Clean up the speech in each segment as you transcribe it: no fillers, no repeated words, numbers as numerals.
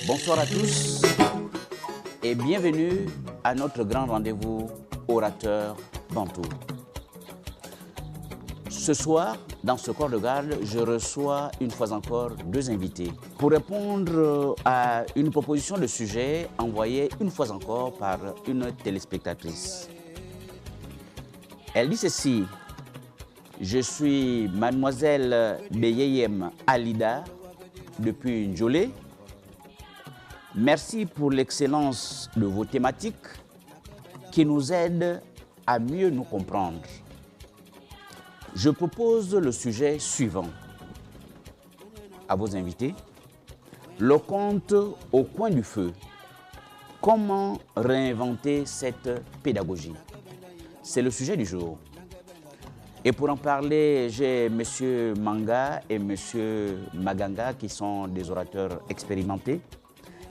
Bonsoir à tous et bienvenue à notre grand rendez-vous orateur bantou. Ce soir, dans ce corps de garde, je reçois une fois encore deux invités pour répondre à une proposition de sujet envoyée une fois encore par une téléspectatrice. Elle dit ceci: je suis mademoiselle Beyeyem Alida depuis Njolé. Merci pour l'excellence de vos thématiques qui nous aident à mieux nous comprendre. Je propose le sujet suivant à vos invités. Le conte au coin du feu. Comment réinventer cette pédagogie? C'est le sujet du jour. Et pour en parler, j'ai M. Manga et M. Maganga qui sont des orateurs expérimentés.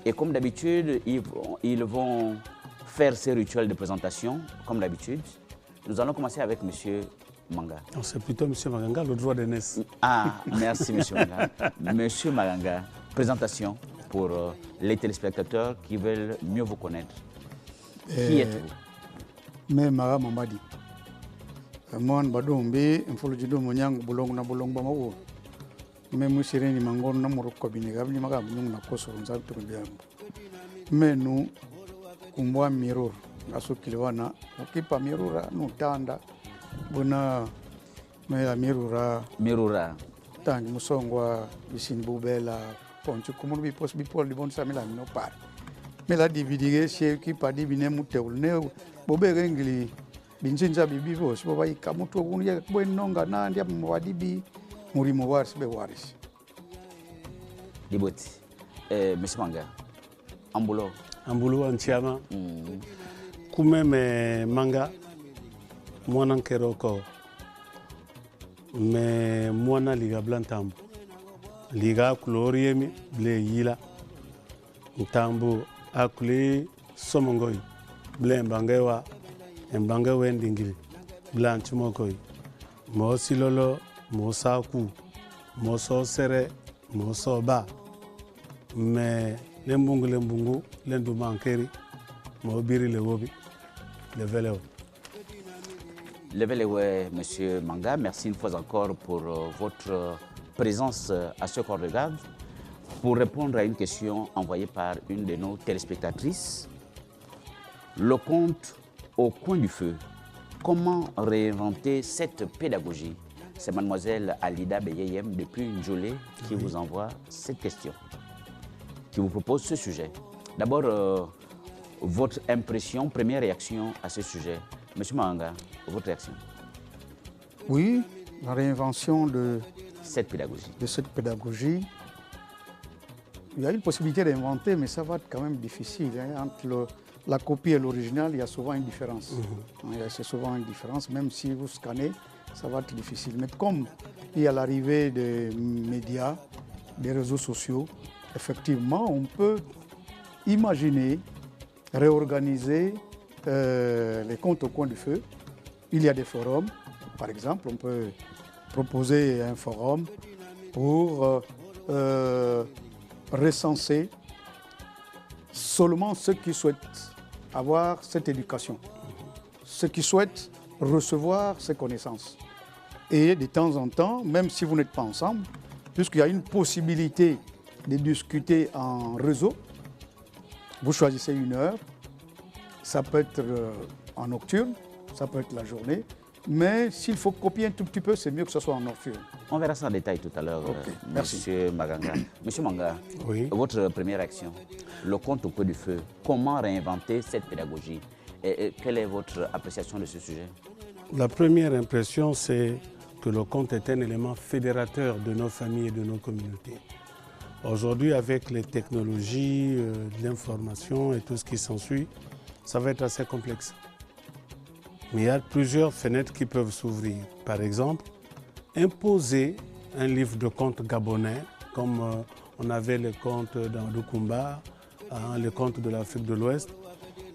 Et comme d'habitude, ils vont faire ces rituels de présentation, comme d'habitude. Nous allons commencer avec M. Manga. C'est plutôt M. Maganga, le droit d'aînesse. Ah, merci M. Manga. M. Maganga, présentation pour les téléspectateurs qui veulent mieux vous connaître. Qui êtes-vous? Mais Mara Mamadi. Moi, Badombe, un follow du Domoniang, Boulong, Nabolong Bamao. Mais Monsieur Réni Mangon, Namoro Kobinegabli Magam, na Koso, mais nous, Kumwa Mirror, Asukilwana, Okipa Mirura, Nutanda, Bona, Mela Mirura, Tang Musongwa, Visin Bubela, Poncho, Kumubi Post Bipol, the Bon Samila, no part. Mela dividige, Sheki Padi Binemutel, Neo, Bobe Rengli, Vincenta Bibos, Bobai Kamuto, Buenonga, Nandia, Mwadibi, Murimo Wars, Bewaris. Diboti. M. Manga. Ambulo. Ambulo Antiama. Kume me Manga. Mwana Keroko. Me Mwana Liga Blantambo. Liga Kuloriemi, Ble Yila. Ntambo Akule Somongoi. Ble Mbangewa. Mbangewe Ndingili. Blanchumokoi. Mo Silolo. Mo Saku. Mo Sosere. Mo Soba. Mais lembungu lendu mankeri mo biri le wobi le veleo. Le veleo, Monsieur Manga, merci une fois encore pour votre présence à ce corps de garde pour répondre à une question envoyée par une de nos téléspectatrices. Le conte au coin du feu. Comment réinventer cette pédagogie? C'est mademoiselle Alida Beyeyem depuis Njolé qui vous envoie cette question, qui vous propose ce sujet. D'abord, votre impression, première réaction à ce sujet. Monsieur Manga, votre réaction? Oui, la réinvention de cette pédagogie. Il y a une possibilité d'inventer, mais ça va être quand même difficile. Entre la copie et l'original, il y a souvent une différence. C'est souvent une différence, même si vous scannez, ça va être difficile. Mais comme il y a l'arrivée des médias, des réseaux sociaux, effectivement, on peut imaginer réorganiser les contes au coin du feu. Il y a des forums, par exemple, on peut proposer un forum pour recenser seulement ceux qui souhaitent avoir cette éducation, ceux qui souhaitent recevoir ces connaissances. Et de temps en temps, même si vous n'êtes pas ensemble, puisqu'il y a une possibilité de discuter en réseau, vous choisissez une heure, ça peut être en nocturne, ça peut être la journée, mais s'il faut copier un tout petit peu, c'est mieux que ce soit en nocturne. On verra ça en détail tout à l'heure, Monsieur Maganga. Monsieur Manga, oui. Votre première action, le conte au coin du feu, comment réinventer cette pédagogie? Et quelle est votre appréciation de ce sujet? La première impression, c'est que le conte est un élément fédérateur de nos familles et de nos communautés. Aujourd'hui, avec les technologies, l'information et tout ce qui s'ensuit, ça va être assez complexe. Mais il y a plusieurs fenêtres qui peuvent s'ouvrir. Par exemple, imposer un livre de contes gabonais, comme on avait les contes dans le Kumba, les contes de l'Afrique de l'Ouest,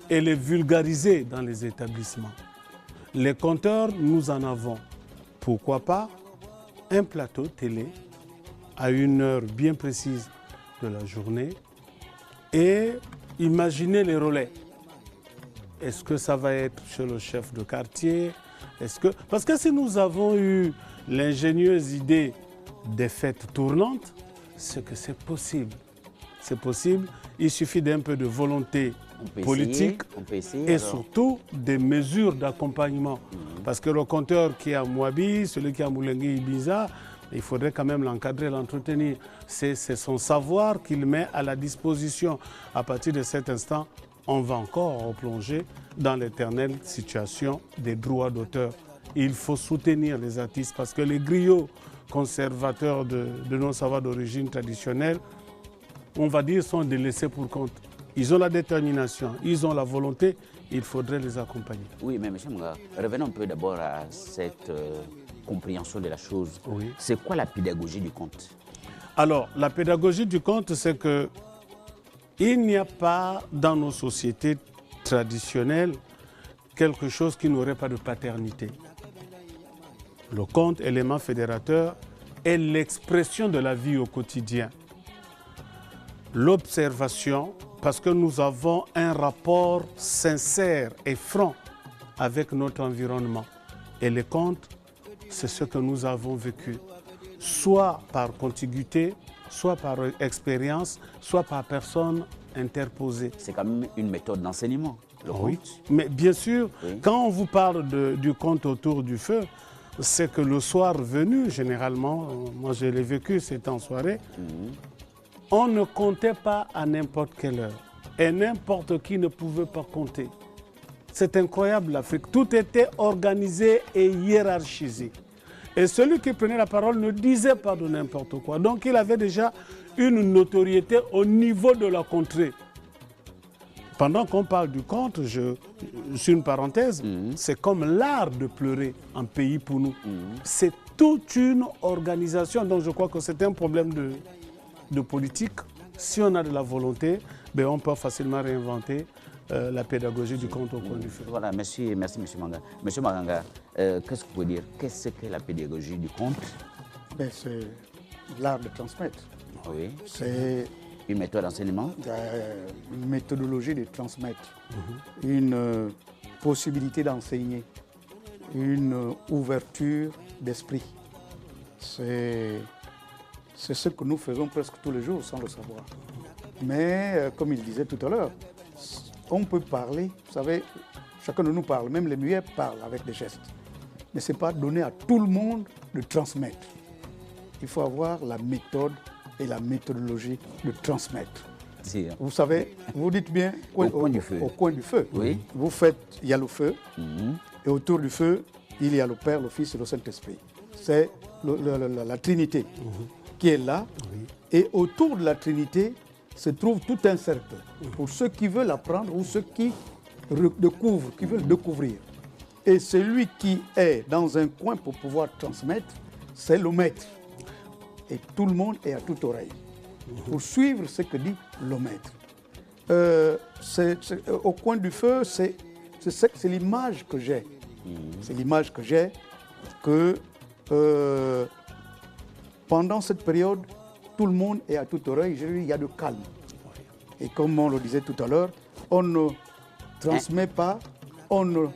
et les vulgariser dans les établissements. Les conteurs, nous en avons. Pourquoi pas un plateau télé à une heure bien précise de la journée et imaginer les relais. Est-ce que ça va être chez le chef de quartier? Parce que si nous avons eu l'ingénieuse idée des fêtes tournantes, c'est que c'est possible. C'est possible, il suffit d'un peu de volonté politique et surtout des mesures d'accompagnement. Parce que le compteur qui est à Mouabi, celui qui est à Moulengue Ibiza, il faudrait quand même l'encadrer, l'entretenir. C'est son savoir qu'il met à la disposition. À partir de cet instant, on va encore replonger dans l'éternelle situation des droits d'auteur. Il faut soutenir les artistes parce que les griots conservateurs de nos savoirs d'origine traditionnelle, on va dire, sont délaissés pour compte. Ils ont la détermination, ils ont la volonté, il faudrait les accompagner. Oui, mais M. Manga, revenons un peu d'abord à cette compréhension de la chose. Oui. C'est quoi la pédagogie du conte? Alors, la pédagogie du conte, c'est que il n'y a pas dans nos sociétés traditionnelles quelque chose qui n'aurait pas de paternité. Le conte, élément fédérateur, est l'expression de la vie au quotidien. L'observation, parce que nous avons un rapport sincère et franc avec notre environnement. Et les contes, c'est ce que nous avons vécu, soit par contiguïté, soit par expérience, soit par personne interposée. C'est quand même une méthode d'enseignement, le Oui, conte. mais bien sûr, Oui. quand on vous parle du conte autour du feu, c'est que le soir venu, généralement, moi je l'ai vécu, c'était en soirée, on ne comptait pas à n'importe quelle heure. Et n'importe qui ne pouvait pas compter. C'est incroyable l'Afrique. Tout était organisé et hiérarchisé. Et celui qui prenait la parole ne disait pas de n'importe quoi. Donc il avait déjà une notoriété au niveau de la contrée. Pendant qu'on parle du conte, je suis une parenthèse, c'est comme l'art de pleurer en pays pour nous. C'est toute une organisation. Donc je crois que c'est un problème de politique. Si on a de la volonté, ben on peut facilement réinventer la pédagogie du conte au coin du feu. Voilà, merci M. Manga. M. Maganga, qu'est-ce que vous pouvez dire? Qu'est-ce que la pédagogie du conte? C'est l'art de transmettre. Oui. C'est Une méthode d'enseignement? une méthodologie de transmettre, une possibilité d'enseigner, une ouverture d'esprit. C'est ce que nous faisons presque tous les jours sans le savoir. Mais comme il disait tout à l'heure, on peut parler, vous savez, chacun de nous parle, même les muets parlent avec des gestes. Mais ce n'est pas donné à tout le monde de transmettre. Il faut avoir la méthode et la méthodologie de transmettre. Si. Vous savez, vous dites bien Au coin du feu. Au coin du feu. Oui. Vous faites, il y a le feu, et autour du feu, il y a le Père, le Fils et le Saint-Esprit. C'est la Trinité qui est là. Et autour de la Trinité se trouve tout un cercle pour ceux qui veulent apprendre ou ceux qui découvrent, qui veulent découvrir. Et celui qui est dans un coin pour pouvoir transmettre, c'est le maître. Et tout le monde est à toute oreille pour suivre ce que dit le maître. Au coin du feu, c'est l'image que j'ai. C'est l'image que j'ai que pendant cette période, tout le monde est à toute oreille. Il y a de calme. Et comme on le disait tout à l'heure, on ne transmet pas, on ne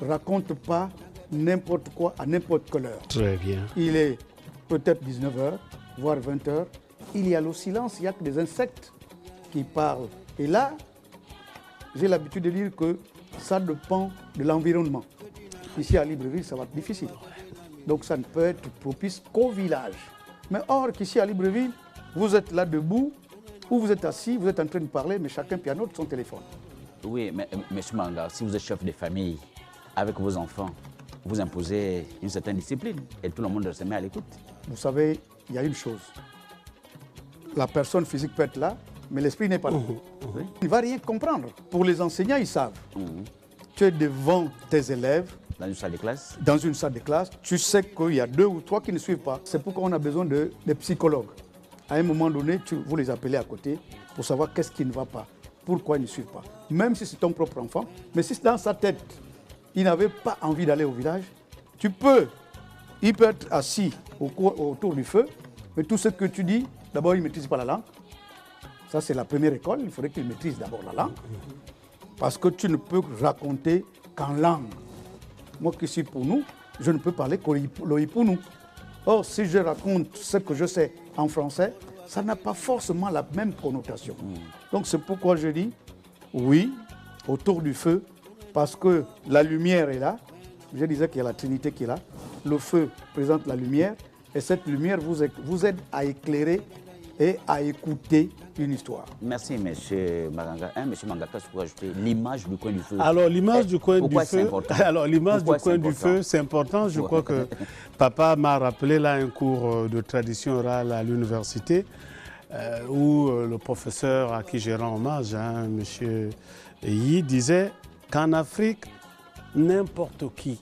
raconte pas n'importe quoi à n'importe quelle heure. Très bien. Il est peut-être 19h, voire 20h. Il y a le silence, il n'y a que des insectes qui parlent. Et là, j'ai l'habitude de dire que ça dépend de l'environnement. Ici à Libreville, ça va être difficile. Donc ça ne peut être propice qu'au village. Mais or qu'ici à Libreville, vous êtes là debout, ou vous êtes assis, vous êtes en train de parler, mais chacun pianote son téléphone. Oui, mais M. Manga, si vous êtes chef de famille, avec vos enfants, vous imposez une certaine discipline et tout le monde se met à l'écoute. Vous savez, il y a une chose. La personne physique peut être là, mais l'esprit n'est pas là. Il ne va rien comprendre. Pour les enseignants, ils savent. Tu es devant tes élèves. Dans une salle de classe? Dans une salle de classe, tu sais qu'il y a 2 ou 3 qui ne suivent pas. C'est pourquoi on a besoin de psychologues. À un moment donné, vous les appelez à côté pour savoir qu'est-ce qui ne va pas, pourquoi ils ne suivent pas. Même si c'est ton propre enfant, mais si dans sa tête, il n'avait pas envie d'aller au village, il peut être assis autour du feu, mais tout ce que tu dis, d'abord, il ne maîtrise pas la langue. Ça, c'est la première école. Il faudrait qu'il maîtrise d'abord la langue. Parce que tu ne peux raconter qu'en langue. Moi qui suis pour nous, je ne peux parler que l'Oïpounou. Or, si je raconte ce que je sais en français, ça n'a pas forcément la même connotation. Donc, c'est pourquoi je dis oui, autour du feu, parce que la lumière est là. Je disais qu'il y a la Trinité qui est là. Le feu présente la lumière et cette lumière vous aide à éclairer et à écouter une histoire. Merci, M. Maganga. M. Mangaka, je peux ajouter l'image du coin du feu. Alors, l'image du coin du feu, c'est important. Je crois que papa m'a rappelé là un cours de tradition orale à l'université où le professeur à qui je rends hommage, M. Yi, disait qu'en Afrique, n'importe qui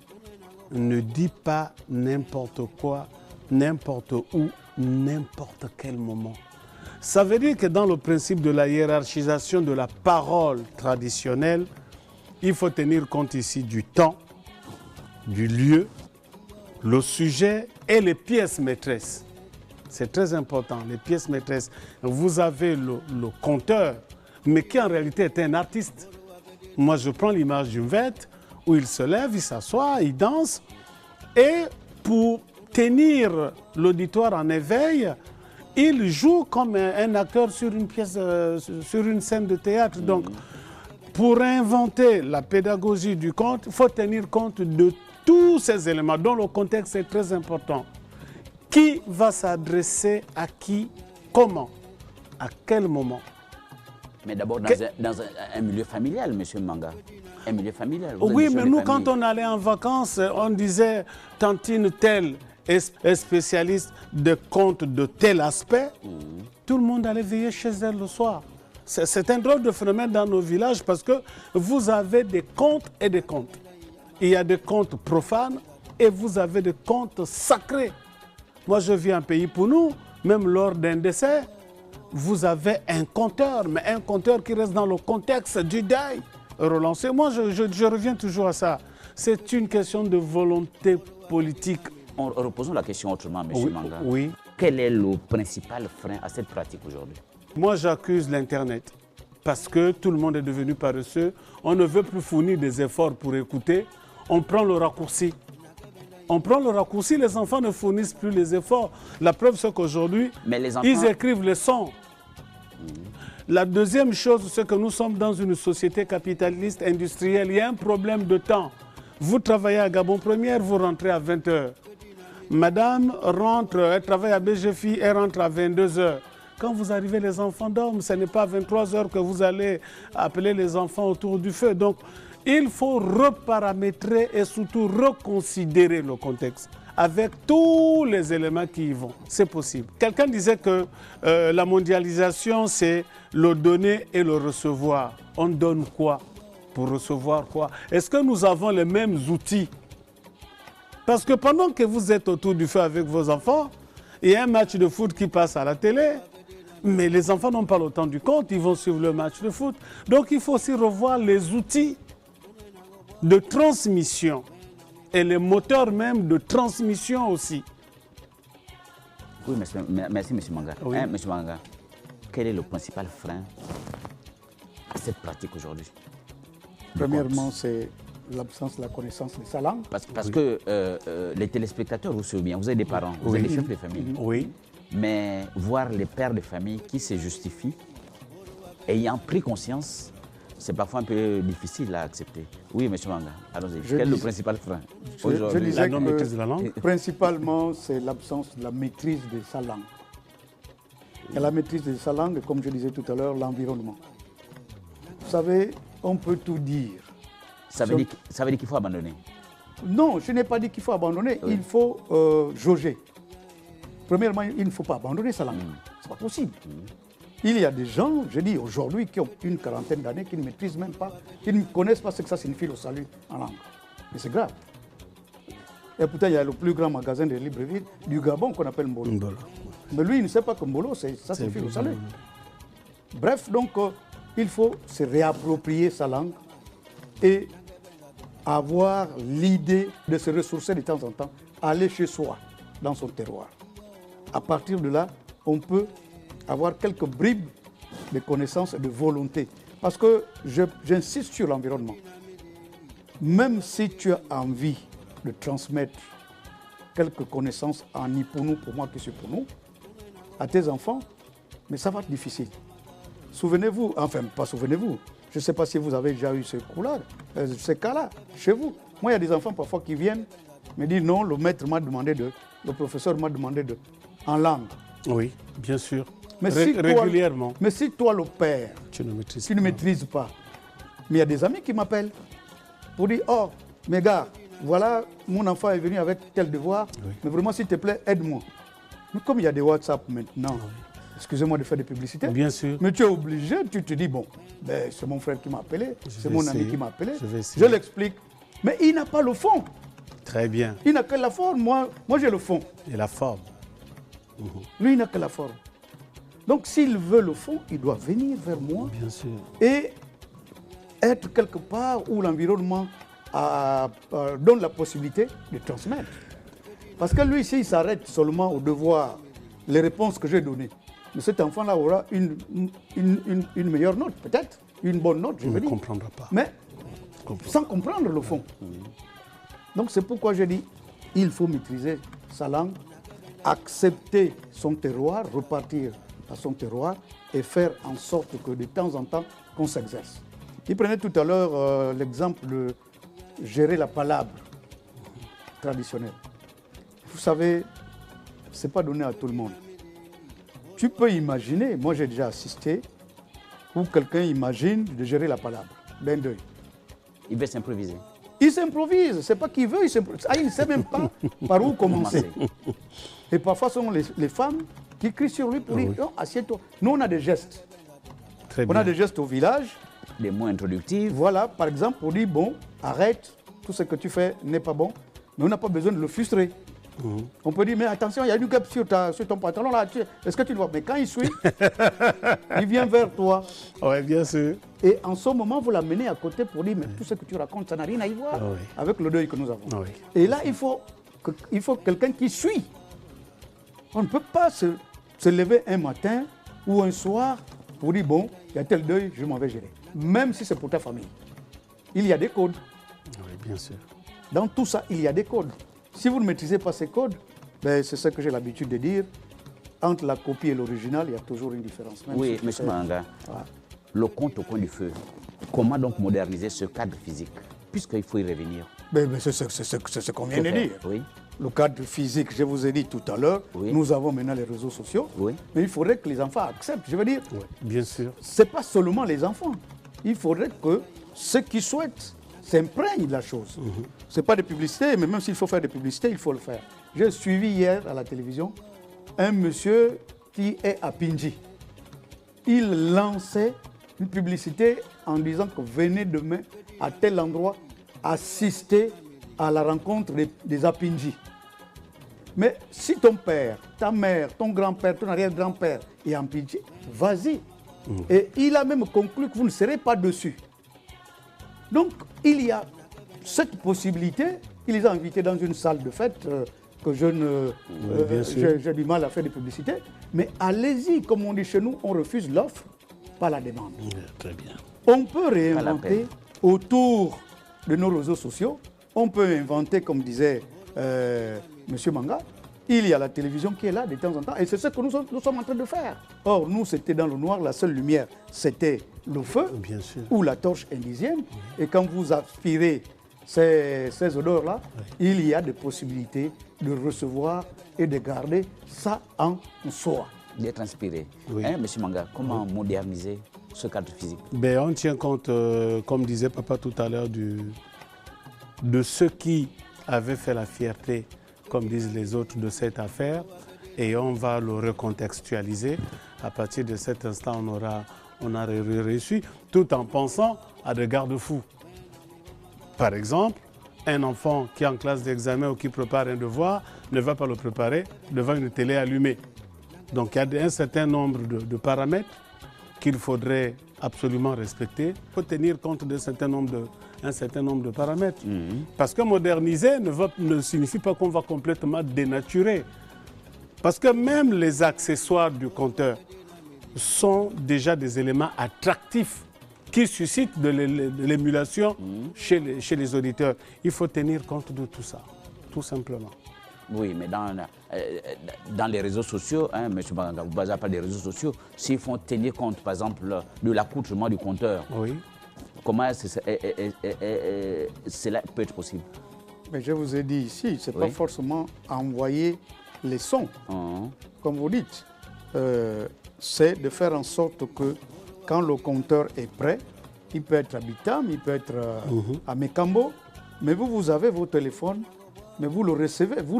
ne dit pas n'importe quoi, n'importe où, n'importe quel moment. Ça veut dire que dans le principe de la hiérarchisation de la parole traditionnelle, il faut tenir compte ici du temps, du lieu, le sujet et les pièces maîtresses. C'est très important, les pièces maîtresses. Vous avez le conteur, mais qui en réalité est un artiste. Moi, je prends l'image d'une vête où il se lève, il s'assoit, il danse. Et pour tenir l'auditoire en éveil, il joue comme un acteur sur une pièce, sur une scène de théâtre. Donc, pour inventer la pédagogie du conte, il faut tenir compte de tous ces éléments dont le contexte est très important. Qui va s'adresser à qui, comment, à quel moment? Mais d'abord dans un milieu familial, M. Manga. Un milieu familial. Oui, mais nous, quand on allait en vacances, on disait tantine telle est spécialiste de contes de tel aspect. Tout le monde allait veiller chez elle le soir. C'est un drôle de phénomène dans nos villages parce que vous avez des contes et des contes. Il y a des contes profanes et vous avez des contes sacrés. Moi, je vis un pays pour nous, même lors d'un décès, vous avez un conteur, mais un conteur qui reste dans le contexte du deuil. Relancer. Moi, je reviens toujours à ça. C'est une question de volonté politique. Reposons la question autrement, M. Manga. Oui. Quel est le principal frein à cette pratique aujourd'hui? Moi, j'accuse l'Internet parce que tout le monde est devenu paresseux. On ne veut plus fournir des efforts pour écouter. On prend le raccourci. On prend le raccourci, les enfants ne fournissent plus les efforts. La preuve, c'est qu'aujourd'hui, ils écrivent les sons. La deuxième chose, c'est que nous sommes dans une société capitaliste industrielle. Il y a un problème de temps. Vous travaillez à Gabon Première, vous rentrez à 20h. Madame rentre, elle travaille à BGFI, elle rentre à 22h. Quand vous arrivez, les enfants dorment. Ce n'est pas à 23h que vous allez appeler les enfants autour du feu. Donc, il faut reparamétrer et surtout reconsidérer le contexte avec tous les éléments qui y vont. C'est possible. Quelqu'un disait que la mondialisation, c'est le donner et le recevoir. On donne quoi pour recevoir quoi? Est-ce que nous avons les mêmes outils? Parce que pendant que vous êtes autour du feu avec vos enfants, il y a un match de foot qui passe à la télé, mais les enfants n'ont pas le temps du compte, ils vont suivre le match de foot. Donc il faut aussi revoir les outils de transmission et les moteurs même de transmission aussi. Oui, merci M. Manga. Oui. M. Manga, quel est le principal frein à cette pratique aujourd'hui? Premièrement, c'est l'absence de la connaissance de sa langue. Parce que les téléspectateurs, vous savez bien, vous avez des parents, vous avez des chefs de famille. Oui. Mais voir les pères de famille qui se justifient, ayant pris conscience, c'est parfois un peu difficile à accepter. Oui, M. Manga, allons-y. Quel est le principal frein aujourd'hui? Je disais La non-maîtrise de la langue. principalement, c'est l'absence de la maîtrise de sa langue. Et la maîtrise de sa langue, comme je disais tout à l'heure, l'environnement. Vous savez, on peut tout dire. Ça veut dire qu'il faut abandonner. Non, je n'ai pas dit qu'il faut abandonner. Oui. Il faut jauger. Premièrement, il ne faut pas abandonner sa langue. Ce n'est pas possible. Il y a des gens, je dis aujourd'hui, qui ont une quarantaine d'années, qui ne maîtrisent même pas, qui ne connaissent pas ce que ça signifie le salut en langue. Et c'est grave. Et pourtant, il y a le plus grand magasin de librairies du Gabon qu'on appelle Mbolo. Mais lui, il ne sait pas que Mbolo, ça signifie le salut. Bref, donc, il faut se réapproprier sa langue et avoir l'idée de se ressourcer de temps en temps, aller chez soi, dans son terroir. À partir de là, on peut avoir quelques bribes de connaissances et de volonté. Parce que j'insiste sur l'environnement. Même si tu as envie de transmettre quelques connaissances en Ipounou, pour moi qui suis pour nous, à tes enfants, mais ça va être difficile. Souvenez-vous, enfin pas souvenez-vous, je ne sais pas si vous avez déjà eu ce coup-là, ce cas-là, chez vous. Moi, il y a des enfants parfois qui viennent me dire non, le maître m'a demandé le professeur m'a demandé en langue. Oui, bien sûr. Mais Régulièrement. Mais si toi, le père, tu ne maîtrises pas. Mais il y a des amis qui m'appellent pour dire, oh, mes gars, voilà, mon enfant est venu avec tel devoir, mais vraiment, s'il te plaît, aide-moi. Mais comme il y a des WhatsApp maintenant, excusez-moi de faire des publicités, bien sûr. Mais tu es obligé, tu te dis, bon, ben, c'est mon frère qui m'a appelé, c'est mon ami qui m'a appelé, je l'explique. Mais il n'a pas le fond. Très bien. Il n'a que la forme, moi j'ai le fond. Et la forme. Lui, il n'a que la forme. Donc s'il veut le fond, il doit venir vers moi. Bien sûr. Et être quelque part où l'environnement donne la possibilité de transmettre. Parce que lui, s'il s'arrête seulement au devoir, les réponses que j'ai données, mais cet enfant-là aura une meilleure note, peut-être, une bonne note, je veux dire. Il ne comprendra pas. Mais sans comprendre le fond. Donc c'est pourquoi je dis, il faut maîtriser sa langue, accepter son terroir, repartir à son terroir et faire en sorte que de temps en temps, qu'on s'exerce. Il prenait tout à l'heure l'exemple de gérer la palabre traditionnelle. Vous savez, ce n'est pas donné à tout le monde. Tu peux imaginer, moi j'ai déjà assisté, où quelqu'un imagine de gérer la palabre d'un deuil. Il veut s'improviser. Il s'improvise, c'est pas qu'il veut, il ne sait même pas par où commencer. Et parfois, ce sont les femmes qui crient sur lui pour dire non, assieds-toi. Nous, on a des gestes. On a des gestes au village. Des mots introductifs. Voilà, par exemple, pour dire bon, arrête, tout ce que tu fais n'est pas bon, mais on n'a pas besoin de le frustrer. On peut dire, mais attention, il y a une guêpe sur ton pantalon là, est-ce que tu le vois? Mais quand il suit, il vient vers toi. Oui, bien sûr. Et en ce moment, vous l'amenez à côté pour dire, mais tout ce que tu racontes, ça n'a rien à y voir avec le deuil que nous avons. Et là, il faut quelqu'un qui suit. On ne peut pas se lever un matin ou un soir pour dire, bon, il y a tel deuil, je m'en vais gérer. Même si c'est pour ta famille. Il y a des codes. Oui, bien sûr. Dans tout ça, il y a des codes. Si vous ne maîtrisez pas ces codes, ben c'est ce que j'ai l'habitude de dire. Entre la copie et l'original, il y a toujours une différence. Oui, M. Manga, le conte au coin du feu, comment donc moderniser ce cadre physique, puisqu'il faut y revenir? C'est ce qu'on vient de dire. Oui. Le cadre physique, je vous ai dit tout à l'heure, nous avons maintenant les réseaux sociaux, mais il faudrait que les enfants acceptent. Je veux dire, bien sûr. Ce n'est pas seulement les enfants. Il faudrait que ceux qui souhaitent s'imprègnent de la chose. Ce n'est pas des publicités, mais même s'il faut faire des publicités, il faut le faire. J'ai suivi hier à la télévision un monsieur qui est à Pinji. Il lançait une publicité en disant que venez demain à tel endroit assister à la rencontre des Apinji. Mais si ton père, ta mère, ton grand-père, ton arrière-grand-père est en Pinji, vas-y. Et il a même conclu que vous ne serez pas dessus. Donc, il y a cette possibilité. Il les a invités dans une salle de fête que j'ai du mal à faire des publicités. Mais allez-y, comme on dit chez nous, on refuse l'offre, pas la demande. Très bien. On peut réinventer autour de nos réseaux sociaux. On peut inventer, comme disait M. Manga, il y a la télévision qui est là de temps en temps. Et c'est ce que nous sommes en train de faire. Or, nous, c'était dans le noir, la seule lumière, c'était le feu ou la torche indigène. Et quand vous aspirez ces odeurs-là, il y a des possibilités de recevoir et de garder ça en soi. D'être inspiré. M. Manga, comment moderniser ce cadre physique? On tient compte, comme disait papa tout à l'heure, de ceux qui avaient fait la fierté, comme disent les autres, de cette affaire, et on va le recontextualiser. À partir de cet instant, on a réussi, tout en pensant à des garde-fous. Par exemple, un enfant qui est en classe d'examen ou qui prépare un devoir ne va pas le préparer devant une télé allumée. Donc il y a un certain nombre de paramètres qu'il faudrait absolument respecter. Il faut tenir compte d'un certain nombre de paramètres. Parce que moderniser ne signifie pas qu'on va complètement dénaturer. Parce que même les accessoires du compteur, sont déjà des éléments attractifs qui suscitent de l'émulation chez les auditeurs. Il faut tenir compte de tout ça, tout simplement. Oui, mais dans les réseaux sociaux, hein, M. Banganga, vous basez pas des réseaux sociaux, s'ils font tenir compte, par exemple, de l'accoutrement du compteur, oui. Comment cela peut être possible? Mais je vous ai dit ici, ce n'est pas forcément envoyer les sons, comme vous dites. C'est de faire en sorte que quand le compteur est prêt, il peut être à Bitam, il peut être à Mekambo, mais vous avez vos téléphones, mais vous le recevez, vous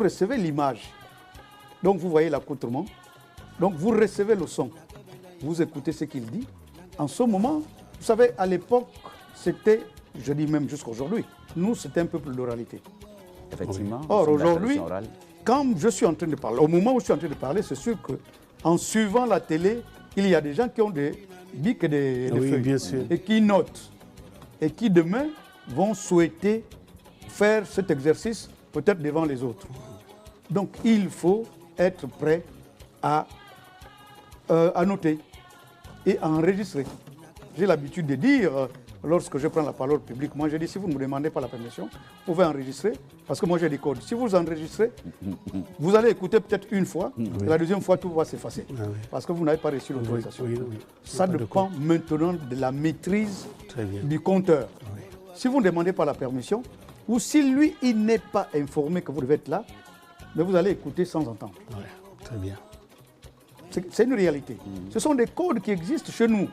recevez l'image. Donc vous voyez l'accoutrement, donc vous recevez le son, vous écoutez ce qu'il dit. En ce moment, vous savez, à l'époque, c'était, je dis même jusqu'à aujourd'hui, nous c'était un peuple d'oralité. Effectivement. Or aujourd'hui, quand je suis en train de parler, au moment où je suis en train de parler, c'est sûr qu'en suivant la télé, il y a des gens qui ont des bics et des feuilles, bien sûr. Et qui notent, et qui demain vont souhaiter faire cet exercice peut-être devant les autres. Donc il faut être prêt à noter et à enregistrer. J'ai l'habitude de dire, lorsque je prends la parole publique, moi je dis, si vous ne me demandez pas la permission, vous pouvez enregistrer, parce que moi j'ai des codes. Si vous enregistrez, vous allez écouter peut-être une fois, et la deuxième fois tout va s'effacer, parce que vous n'avez pas reçu l'autorisation. Ça dépend maintenant de la maîtrise du compteur. Si vous ne demandez pas la permission, ou si lui, il n'est pas informé que vous devez être là, mais vous allez écouter sans entendre. Très bien. C'est une réalité. Ce sont des codes qui existent chez nous.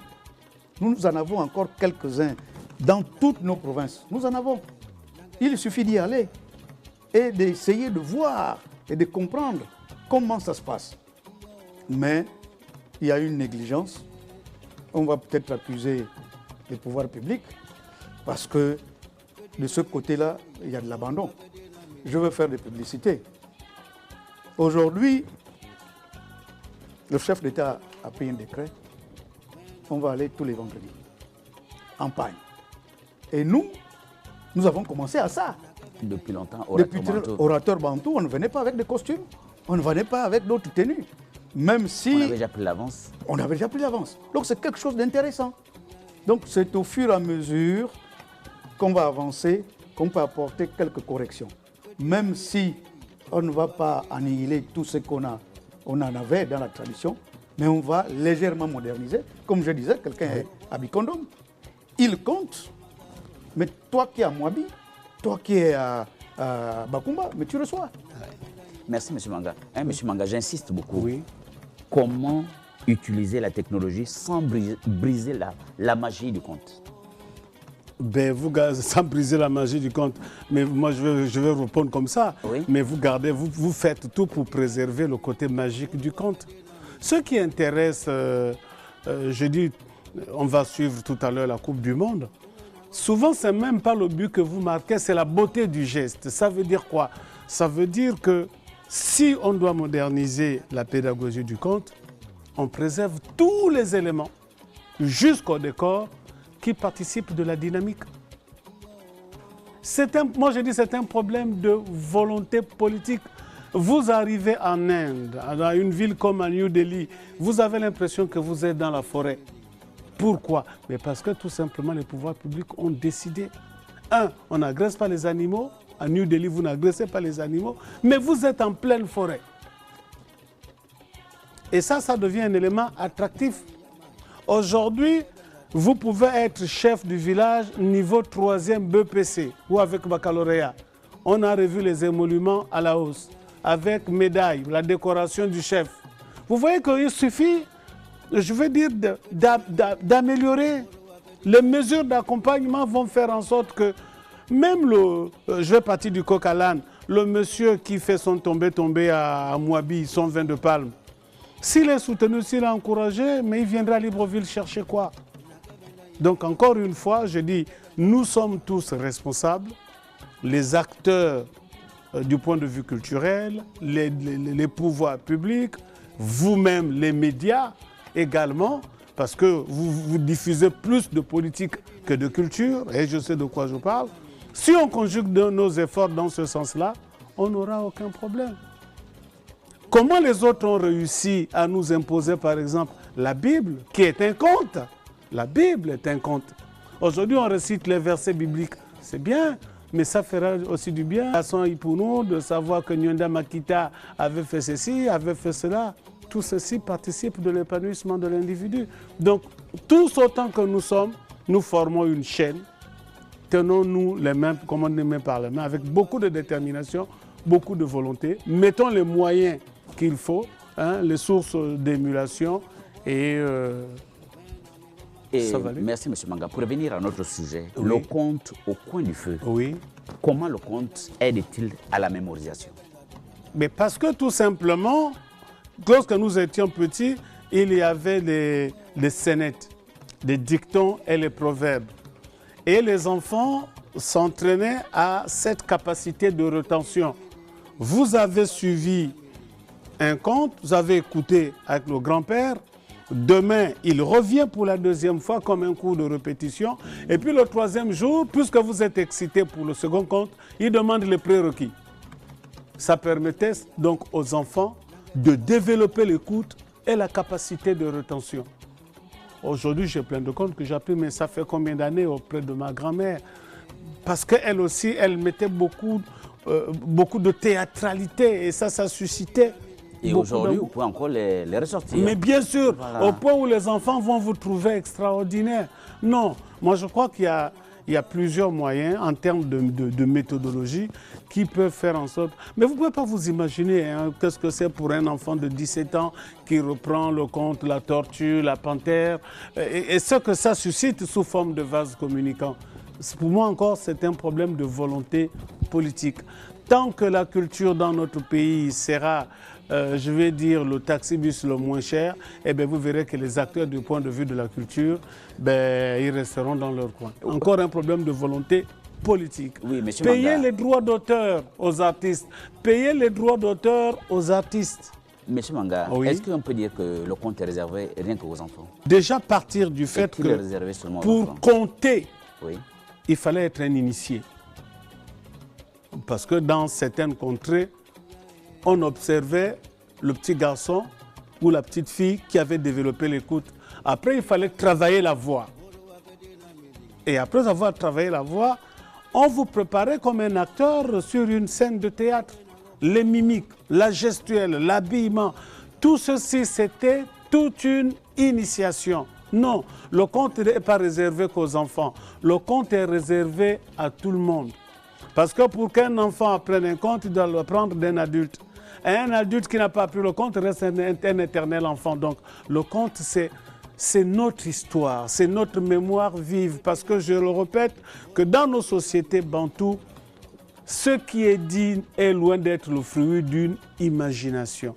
Nous en avons encore quelques-uns dans toutes nos provinces. Nous en avons. Il suffit d'y aller et d'essayer de voir et de comprendre comment ça se passe. Mais il y a une négligence. On va peut-être accuser les pouvoirs publics parce que de ce côté-là, il y a de l'abandon. Je veux faire des publicités. Aujourd'hui, le chef d'État a pris un décret. On va aller tous les vendredis en pagne. Et nous avons commencé à ça. Depuis longtemps, orateur bantou, on ne venait pas avec des costumes, on ne venait pas avec d'autres tenues. Même si... On avait déjà pris l'avance. On avait déjà pris l'avance. Donc c'est quelque chose d'intéressant. Donc c'est au fur et à mesure qu'on va avancer, qu'on peut apporter quelques corrections. Même si on ne va pas annihiler tout ce qu'on en avait dans la tradition, mais on va légèrement moderniser. Comme je disais, quelqu'un est à Bikondom, il compte, mais toi qui es à Mwabi, toi qui es à Bakumba, mais tu reçois. Merci, M. Manga. M. Manga, j'insiste beaucoup. Oui. Comment utiliser la technologie sans briser la magie du conte? Sans briser la magie du conte, mais moi je vais répondre comme ça. Oui. Mais vous faites tout pour préserver le côté magique du conte. Ce qui intéresse, je dis, on va suivre tout à l'heure la Coupe du Monde. Souvent, ce n'est même pas le but que vous marquez, c'est la beauté du geste. Ça veut dire quoi? Ça veut dire que si on doit moderniser la pédagogie du conte, on préserve tous les éléments jusqu'au décor qui participent de la dynamique. Moi, je dis c'est un problème de volonté politique. Vous arrivez en Inde, dans une ville comme à New Delhi, vous avez l'impression que vous êtes dans la forêt. Pourquoi? Mais parce que tout simplement les pouvoirs publics ont décidé. On n'agresse pas les animaux. À New Delhi, vous n'agressez pas les animaux, mais vous êtes en pleine forêt. Et ça devient un élément attractif. Aujourd'hui, vous pouvez être chef du village niveau 3e BPC ou avec baccalauréat. On a revu les émoluments à la hausse, avec médaille, la décoration du chef. Vous voyez qu'il suffit, je veux dire, d'améliorer. Les mesures d'accompagnement vont faire en sorte que même je vais partir du coq à l'âne, le monsieur qui fait son tombé à Mwabi, son vin de palme, s'il est soutenu, s'il est encouragé, mais il viendra à Libreville chercher quoi? Donc encore une fois, je dis, nous sommes tous responsables, les acteurs du point de vue culturel, les pouvoirs publics, vous-même les médias également, parce que vous diffusez plus de politique que de culture, et je sais de quoi je parle. Si on conjugue nos efforts dans ce sens-là, on n'aura aucun problème. Comment les autres ont réussi à nous imposer, par exemple, la Bible, qui est un conte? La Bible est un conte. Aujourd'hui, on récite les versets bibliques. C'est bien, mais ça fera aussi du bien à son pour nous de savoir que Nyanda Makita avait fait ceci, avait fait cela. Tout ceci participe de l'épanouissement de l'individu. Donc, tous autant que nous sommes, nous formons une chaîne. Tenons-nous les mains, comme on dit, main par les mains, avec beaucoup de détermination, beaucoup de volonté. Mettons les moyens qu'il faut, hein, les sources d'émulation et ça va aller. Merci, M. Manga. Pour revenir à notre sujet, Oui. le conte au coin du feu, Oui. comment le conte aide-t-il à la mémorisation? Mais parce que tout simplement, lorsque nous étions petits, il y avait les scénettes, les dictons et les proverbes. Et les enfants s'entraînaient à cette capacité de rétention. Vous avez suivi un conte, vous avez écouté avec le grand-père. Demain, il revient pour la deuxième fois comme un cours de répétition. Et puis le troisième jour, puisque vous êtes excité pour le second conte, il demande les prérequis. Ça permettait donc aux enfants de développer l'écoute et la capacité de rétention. Aujourd'hui, j'ai plein de contes que j'ai appris, mais ça fait combien d'années auprès de ma grand-mère? Parce qu'elle aussi, elle mettait beaucoup de théâtralité et ça suscitait. Et aujourd'hui, vous pouvez encore les ressortir. Mais bien sûr, Voilà. au point où les enfants vont vous trouver extraordinaire. Non, moi je crois qu'il y a plusieurs moyens en termes de méthodologie qui peuvent faire en sorte... Mais vous ne pouvez pas vous imaginer hein, qu'est-ce que c'est pour un enfant de 17 ans qui reprend le conte, la tortue, la panthère, et ce que ça suscite sous forme de vase communicant. Pour moi encore, c'est un problème de volonté politique. Tant que la culture dans notre pays sera, je vais dire, le taxibus le moins cher, eh bien, vous verrez que les acteurs du point de vue de la culture, ben, ils resteront dans leur coin. Encore un problème de volonté politique. Oui, monsieur Payer Manga. les droits d'auteur aux artistes. Payer les droits d'auteur aux artistes. Monsieur Manga, Oui. est-ce qu'on peut dire que le conte est réservé rien qu'aux enfants? Déjà partir du fait qu'il est que réservé seulement aux pour enfants? compter, Oui. il fallait être un initié. Parce que dans certaines contrées, on observait le petit garçon ou la petite fille qui avait développé l'écoute. Après, il fallait travailler la voix. Et après avoir travaillé la voix, on vous préparait comme un acteur sur une scène de théâtre. Les mimiques, la gestuelle, l'habillement, tout ceci, c'était toute une initiation. Non, le conte n'est pas réservé qu'aux enfants. Le conte est réservé à tout le monde. Parce que pour qu'un enfant apprenne un conte, il doit l'apprendre d'un adulte. Et un adulte qui n'a pas appris le conte reste un éternel enfant. Donc le conte, c'est notre histoire, c'est notre mémoire vive. Parce que je le répète, que dans nos sociétés bantoues, ce qui est dit est loin d'être le fruit d'une imagination.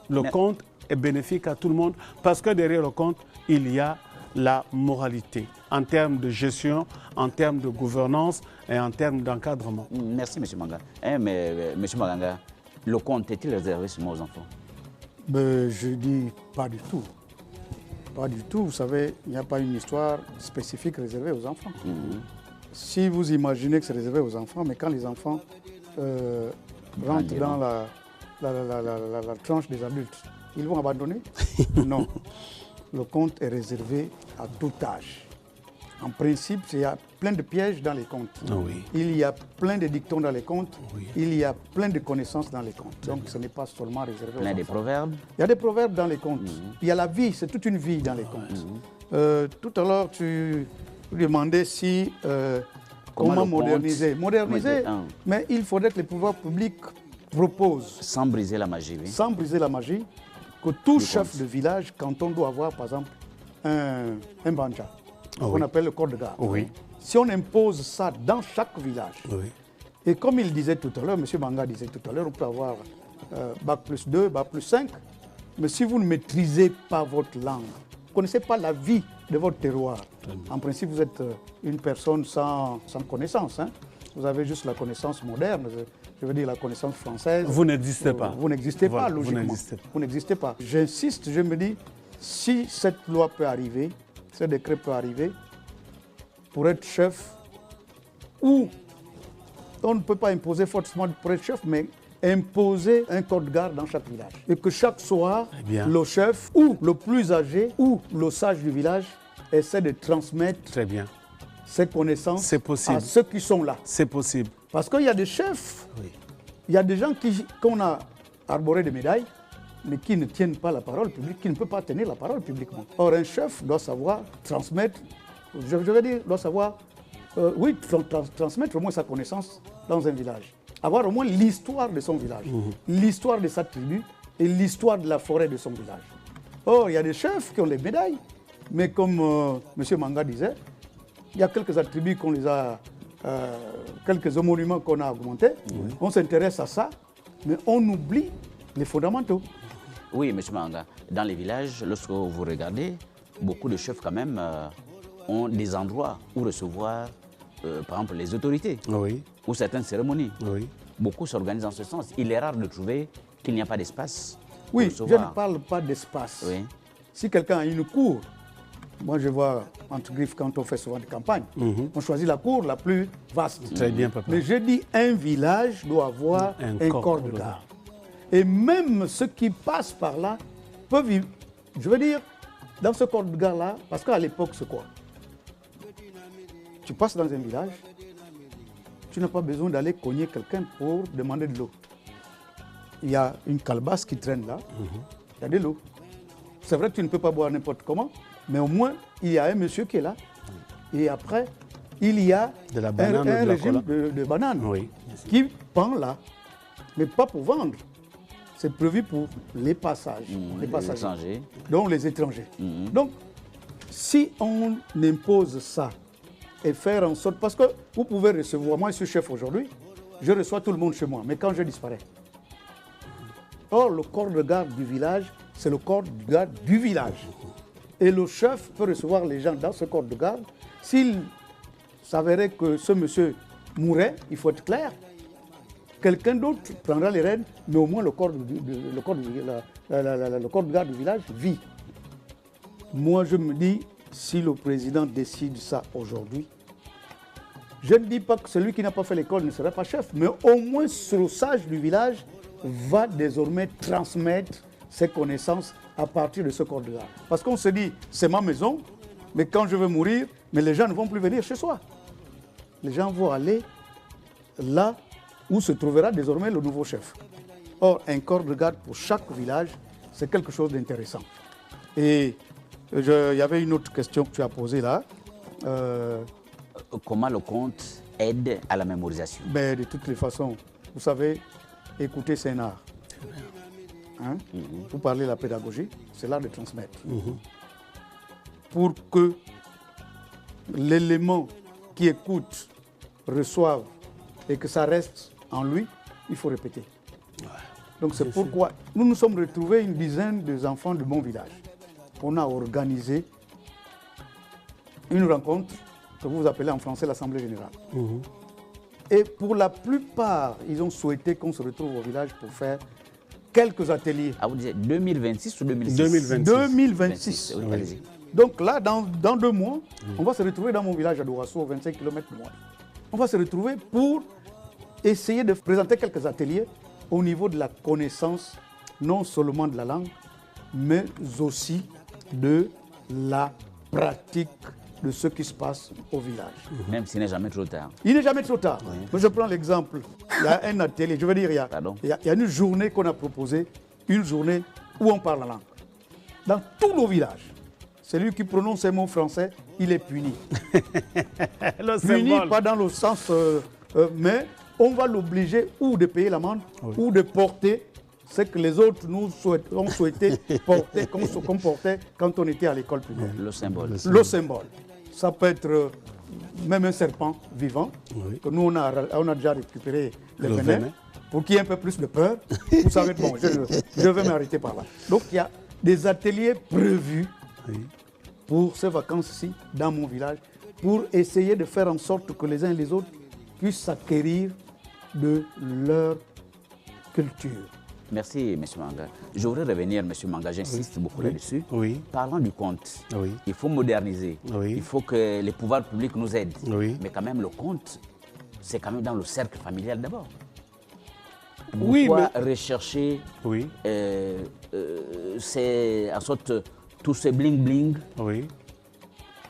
Le conte est bénéfique à tout le monde parce que derrière le conte, il y a la moralité en termes de gestion, en termes de gouvernance et en termes d'encadrement. Merci, M. Manga. Mais, M. Maganga, le conte est-il réservé seulement aux enfants? Ben, je dis pas du tout. Pas du tout. Vous savez, il n'y a pas une histoire spécifique réservée aux enfants. Si vous imaginez que c'est réservé aux enfants, mais quand les enfants rentrent dans la tranche des adultes, ils vont abandonner? Non. Le conte est réservé à tout âge. En principe, il y a plein de pièges dans les contes. Oui. Il y a plein de dictons dans les contes. Oui. Il y a plein de connaissances dans les contes. Donc ce n'est pas seulement réservé aux Plein de enfants. proverbes. Il y a des proverbes dans les contes. Il y a la vie, c'est toute une vie dans les contes. Tout à l'heure, tu demandais si comment le moderniser. conte- Moderniser, Ah. mais il faudrait que les pouvoirs publics proposent, Sans briser la magie, oui. sans briser la magie, que tout Du chef conte. de village, quand on doit avoir, par exemple, un banja, qu'on oui. appelle le corps de garde, Oui. si on impose ça dans chaque village, Oui. et comme il disait tout à l'heure, M. Manga disait tout à l'heure, on peut avoir Bac plus 2, Bac plus 5, mais si vous ne maîtrisez pas votre langue, vous ne connaissez pas la vie de votre terroir, en principe vous êtes une personne sans connaissance. Hein. Vous avez juste la connaissance moderne, je veux dire la connaissance française. Vous n'existez pas. Vous n'existez Voilà, pas, vous logiquement. n'existez pas. Vous n'existez pas. J'insiste, je me dis, si cette loi peut arriver, ce décret peut arriver, pour être chef, ou on ne peut pas imposer forcément pour être chef, mais imposer un corps de garde dans chaque village. Et que chaque soir, bien. le chef ou le plus âgé ou le sage du village essaie de transmettre Très bien. ses connaissances C'est possible. à ceux qui sont là. C'est possible. Parce qu'il y a des chefs, Oui. il y a des gens qu'on a arboré des médailles, mais qui ne tiennent pas la parole publique, qui ne peuvent pas tenir la parole publiquement. Or, un chef doit savoir transmettre, je veux dire, doit savoir, transmettre au moins sa connaissance dans un village. Avoir au moins l'histoire de son village, l'histoire de sa tribu et l'histoire de la forêt de son village. Or, il y a des chefs qui ont les médailles, mais comme M. Manga disait, il y a quelques attributs qu'on les a, quelques monuments qu'on a augmentés. On s'intéresse à ça, mais on oublie les fondamentaux. Oui, M. Manga, dans les villages, lorsque vous regardez, beaucoup de chefs quand même ont des endroits où recevoir, par exemple, les autorités Oui. ou certaines cérémonies. Oui. Beaucoup s'organisent en ce sens. Il est rare de trouver qu'il n'y a pas d'espace. Oui, pour je recevoir. ne parle pas d'espace. Oui. Si quelqu'un a une cour, moi je vois entre griffes quand on fait souvent des campagnes, on choisit la cour la plus vaste. Très bien, papa. Mais je dis un village doit avoir un corps de garde. Et même ceux qui passent par là peuvent vivre. Je veux dire, dans ce corps de garde-là, parce qu'à l'époque, c'est quoi? Tu passes dans un village, tu n'as pas besoin d'aller cogner quelqu'un pour demander de l'eau. Il y a une calebasse qui traîne là, il y a de l'eau. C'est vrai que tu ne peux pas boire n'importe comment, mais au moins, il y a un monsieur qui est là. Et après, il y a De la banane ou de un la régime cola. de bananes Oui. qui pend là, mais pas pour vendre. C'est prévu pour les passages, les passagers, étrangers. donc les étrangers. Donc, si on impose ça et faire en sorte, parce que vous pouvez recevoir, moi je suis chef aujourd'hui, je reçois tout le monde chez moi, mais quand je disparais. Or, le corps de garde du village, c'est le corps de garde du village. Et le chef peut recevoir les gens dans ce corps de garde. S'il s'avérait que ce monsieur mourait, il faut être clair, quelqu'un d'autre prendra les rênes, mais au moins le corps de garde du village vit. Moi, je me dis, si le président décide ça aujourd'hui, je ne dis pas que celui qui n'a pas fait l'école ne sera pas chef, mais au moins le sage du village va désormais transmettre ses connaissances à partir de ce corps de garde. Parce qu'on se dit, c'est ma maison, mais quand je vais mourir, mais les gens ne vont plus venir chez soi. Les gens vont aller là où se trouvera désormais le nouveau chef. Or, un corps de garde pour chaque village, c'est quelque chose d'intéressant. Et il y avait une autre question que tu as posée là. Comment le conte aide à la mémorisation? Mais de toutes les façons, vous savez, écouter, c'est un art. Hein? Vous parlez de la pédagogie, c'est l'art de transmettre. Pour que l'élément qui écoute reçoive et que ça reste en lui, il faut répéter. Donc c'est pourquoi nous nous sommes retrouvés une dizaine d'enfants de mon village. On a organisé une rencontre que vous appelez en français l'Assemblée générale. Et pour la plupart, ils ont souhaité qu'on se retrouve au village pour faire quelques ateliers. Ah, vous disiez 2026 ou 2026? 2026. 2026. Oui, allez-y. Donc là, dans 2 mois, on va se retrouver dans mon village à Dourasso, 25 km de moi. On va se retrouver pour essayer de présenter quelques ateliers au niveau de la connaissance, non seulement de la langue, mais aussi de la pratique de ce qui se passe au village. Même s'il n'est jamais trop tard. Il n'est jamais trop tard. Moi, je prends l'exemple. Il y a un atelier, je veux dire, il y a une journée qu'on a proposée, une journée où on parle la langue. Dans tous nos villages, celui qui prononce un mot français, il est puni. Puni, pas dans le sens, mais on va l'obliger ou de payer l'amende ou de porter ce que les autres ont souhaité porter, qu'on portait quand on était à l'école primaire. Le symbole. Le symbole. Ça peut être même un serpent vivant, que nous on a déjà récupéré le venin, pour qu'il y ait un peu plus de peur. Vous savez, bon, je vais m'arrêter par là. Donc il y a des ateliers prévus pour ces vacances-ci dans mon village, pour essayer de faire en sorte que les uns et les autres puissent s'acquérir de leur culture. Merci, M. Manga. Je voudrais revenir, M. Manga, j'insiste beaucoup là-dessus. Oui. Parlant du conte, Oui. il faut moderniser. Oui. Il faut que les pouvoirs publics nous aident. Oui. Mais quand même, le conte, c'est quand même dans le cercle familial d'abord. Pourquoi rechercher Oui. en sorte, tous ces bling-bling Oui.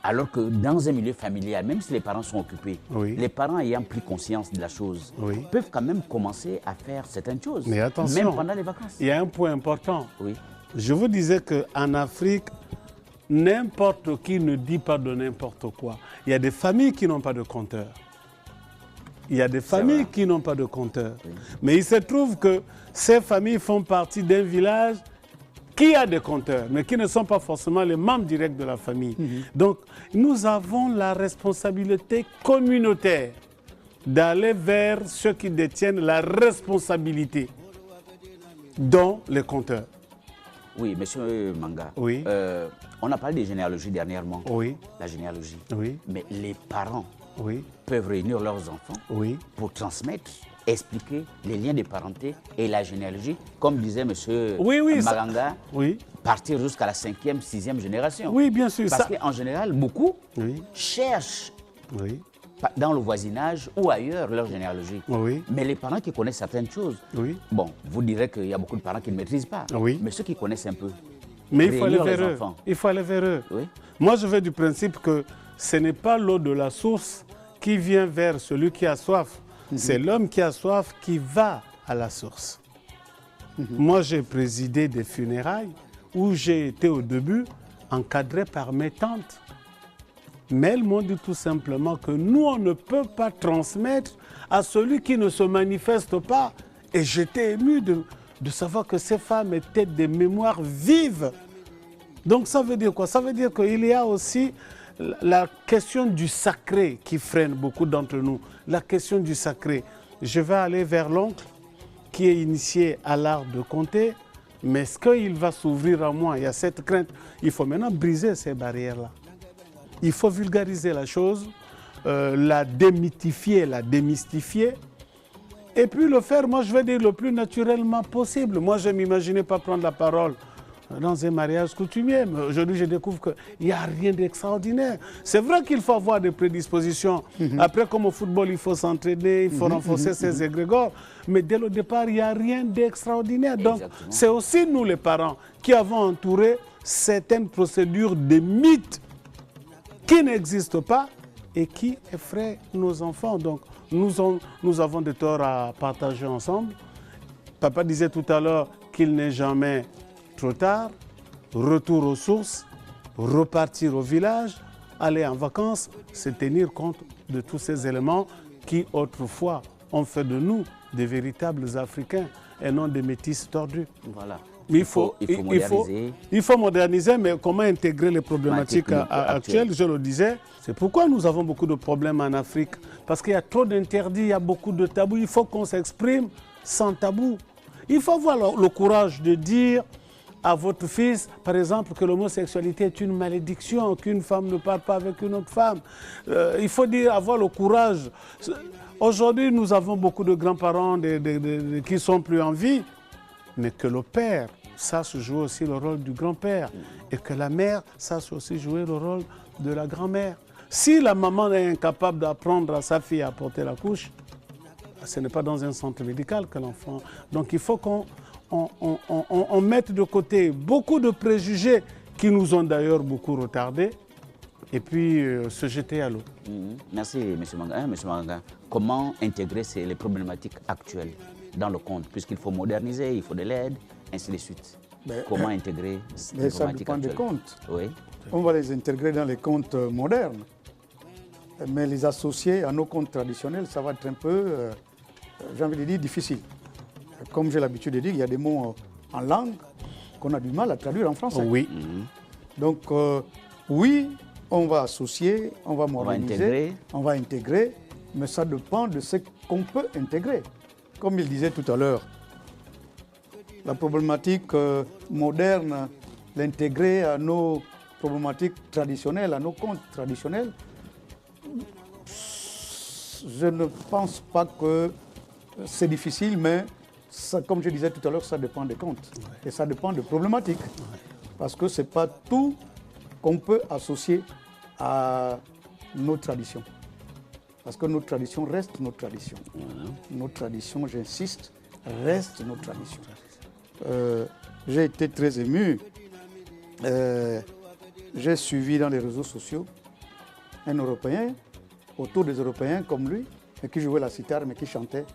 alors que dans un milieu familial, même si les parents sont occupés, Oui. les parents ayant pris conscience de la chose Oui. peuvent quand même commencer à faire certaines choses, Mais attention, même pendant les vacances. il y a un point important. Oui. Je vous disais qu'en Afrique, n'importe qui ne dit pas de n'importe quoi. Il y a des familles qui n'ont pas de compteur. Il y a des familles qui n'ont pas de compteur. Oui. Mais il se trouve que ces familles font partie d'un village qui a des compteurs, mais qui ne sont pas forcément les membres directs de la famille. Donc, nous avons la responsabilité communautaire d'aller vers ceux qui détiennent la responsabilité, dont les compteurs. Oui, monsieur Manga. Oui. On a parlé des généalogies dernièrement. Oui. La généalogie. Oui. Mais les parents Oui. peuvent réunir leurs enfants Oui. pour transmettre, expliquer les liens de parenté et la généalogie, comme disait monsieur Maganga, partir jusqu'à la 5e, 6e génération. Oui, bien sûr. Parce qu'en général, beaucoup cherchent dans le voisinage ou ailleurs leur généalogie. Oui. Mais les parents qui connaissent certaines choses, bon, vous direz qu'il y a beaucoup de parents qui ne maîtrisent pas, mais ceux qui connaissent un peu, mais il faut aller vers eux. Il faut aller vers eux. Oui. Moi, je vais du principe que ce n'est pas l'eau de la source qui vient vers celui qui a soif. C'est l'homme qui a soif qui va à la source. Moi, j'ai présidé des funérailles où j'ai été au début encadré par mes tantes. Mais elles m'ont dit tout simplement que nous, on ne peut pas transmettre à celui qui ne se manifeste pas. Et j'étais ému de savoir que ces femmes étaient des mémoires vives. Donc ça veut dire quoi? Ça veut dire qu'il y a aussi la question du sacré qui freine beaucoup d'entre nous. La question du sacré. Je vais aller vers l'oncle qui est initié à l'art de compter, mais est-ce qu'il va s'ouvrir à moi? Il y a cette crainte. Il faut maintenant briser ces barrières-là. Il faut vulgariser la chose, la démythifier, la démystifier. Et puis le faire, moi je vais dire le plus naturellement possible. Moi je ne m'imaginais pas prendre la parole dans un mariage coutumier. Mais aujourd'hui je découvre qu'il n'y a rien d'extraordinaire. C'est vrai qu'il faut avoir des prédispositions. Après, comme au football, il faut s'entraîner, il faut renforcer ses égrégores. Mais dès le départ, il n'y a rien d'extraordinaire. Donc c'est aussi nous les parents qui avons entouré certaines procédures de mythes qui n'existent pas et qui effraient nos enfants. Donc nous avons des torts à partager ensemble. Papa disait tout à l'heure qu'il n'est jamais trop tard. Retour aux sources, repartir au village, aller en vacances, se tenir compte de tous ces éléments qui autrefois ont fait de nous des véritables Africains et non des métis tordus. Voilà. Mais il faut moderniser. Mais comment intégrer les problématiques actuelles? Je le disais, c'est pourquoi nous avons beaucoup de problèmes en Afrique. Parce qu'il y a trop d'interdits, il y a beaucoup de tabous. Il faut qu'on s'exprime sans tabou. Il faut avoir le courage de dire à votre fils, par exemple, que l'homosexualité est une malédiction, qu'une femme ne parle pas avec une autre femme. Il faut avoir le courage. Aujourd'hui, nous avons beaucoup de grands-parents qui ne sont plus en vie, mais que le père sache jouer aussi le rôle du grand-père et que la mère sache aussi jouer le rôle de la grand-mère. Si la maman est incapable d'apprendre à sa fille à porter la couche, ce n'est pas dans un centre médical que l'enfant... Donc il faut qu'on mette de côté beaucoup de préjugés qui nous ont d'ailleurs beaucoup retardés et puis se jeter à l'eau. Merci, M. Manga. Comment intégrer les problématiques actuelles dans le compte, puisqu'il faut moderniser, il faut de l'aide, ainsi de suite. Comment intégrer ces ça problématiques dépend des actuelles? comptes. Oui. On va les intégrer dans les comptes modernes. Mais les associer à nos comptes traditionnels, ça va être un peu, j'ai envie de dire, difficile. Comme j'ai l'habitude de dire, il y a des mots en langue qu'on a du mal à traduire en français. Oui. Donc, oui, on va associer, on va moderniser, on va intégrer, mais ça dépend de ce qu'on peut intégrer. Comme il disait tout à l'heure, la problématique moderne, l'intégrer à nos problématiques traditionnelles, à nos comptes traditionnels, je ne pense pas que c'est difficile, mais ça, comme je disais tout à l'heure, ça dépend des comptes. Et ça dépend des problématiques. Parce que ce n'est pas tout qu'on peut associer à nos traditions. Parce que nos traditions restent nos traditions. Nos traditions, j'insiste, reste notre tradition. J'ai été très ému. J'ai suivi dans les réseaux sociaux un Européen, autour des Européens comme lui, mais qui jouait la cithare, mais qui chantait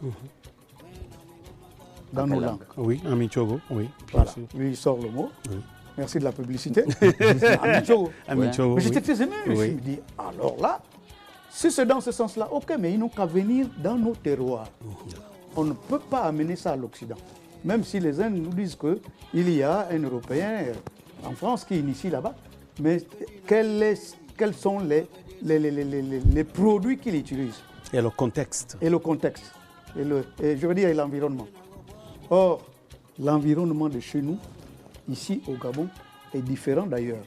dans nos langues. Oui, en Michogo, oui. Voilà. Lui, il sort le mot. Oui. Merci de la publicité. En Michogo. Michogo, Mais j'étais oui. très ému. Je me dis, alors là, si c'est dans ce sens-là, ok, mais ils n'ont qu'à venir dans nos terroirs. On ne peut pas amener ça à l'Occident. Même si les uns nous disent qu'il y a un Européen en France qui initie là-bas, mais quels sont les produits qu'il utilise? Et le contexte. Et le contexte. Et je veux dire, l'environnement. Or, l'environnement de chez nous, ici au Gabon, est différent d'ailleurs.